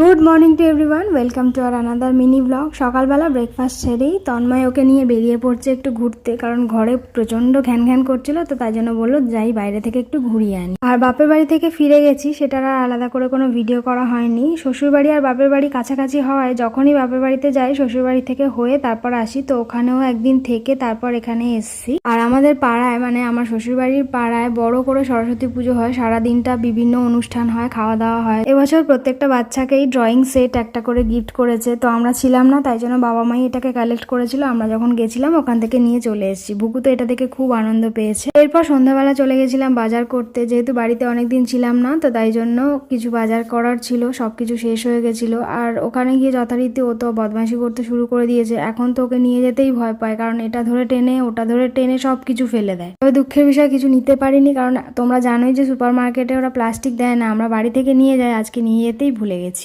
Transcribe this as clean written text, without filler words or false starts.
Good morning to everyone, welcome to our another mini blog. সকালবেলা breakfast সেরেই তন্ময় ওকে নিয়ে বেরিয়ে পড়ছে একটু ঘুরতে, কারণ ঘরে প্রচণ্ড ঘ্যান ঘ্যান করছিল, তো তাই জন্য বললো যাই বাইরে থেকে একটু ঘুরিয়ে আনি। আর বাপের বাড়ি থেকে ফিরে গেছি, সেটার আর আলাদা করে কোনো ভিডিও করা হয়নি। শ্বশুরবাড়ি আর বাপের বাড়ি কাছাকাছি হওয়ায় যখনই বাপের বাড়িতে যাই শ্বশুরবাড়ি থেকে হয়ে তারপর আসি, তো ওখানেও একদিন থেকে তারপর এখানে এসছি। আর আমাদের পাড়ায়, মানে আমার শ্বশুরবাড়ির পাড়ায় বড় করে সরস্বতী পুজো হয়, সারা দিনটা বিভিন্ন অনুষ্ঠান হয়, খাওয়া দাওয়া হয়। এবছর প্রত্যেকটা বাচ্চাকে ড্রয়িং সেট একটা করে গিফট করেছে, তো আমরা ছিলাম না, তাই জন্য বাবা মাই এটাকে কালেক্ট করেছিল। আমরা যখন গেছিলাম ওখান থেকে নিয়ে চলে এসেছি। বুকু তো এটা দেখে খুব আনন্দ পেয়েছে। এরপর সন্ধ্যাবেলা চলে গেছিলাম বাজার করতে, যেহেতু বাড়িতে অনেকদিন ছিলাম না, তো তাই জন্য কিছু বাজার করার ছিল, সবকিছু শেষ হয়ে গেছিল। আর ওখানে গিয়ে যথারীতি ও তো বদমাইশি করতে শুরু করে দিয়েছে। এখন তো ওকে নিয়ে যেতেই ভয় পায়, কারণ এটা ধরে টেনে ওটা ধরে টেনে সবকিছু ফেলে দেয়। তবে দুঃখের বিষয় কিছু নিতে পারিনি, কারণ তোমরা জানোই যে সুপার মার্কেটে ওরা প্লাস্টিক দেয় না, আমরা বাড়ি থেকে নিয়ে যাই। আজকে নিয়ে যেতেই ভুলে গেছি।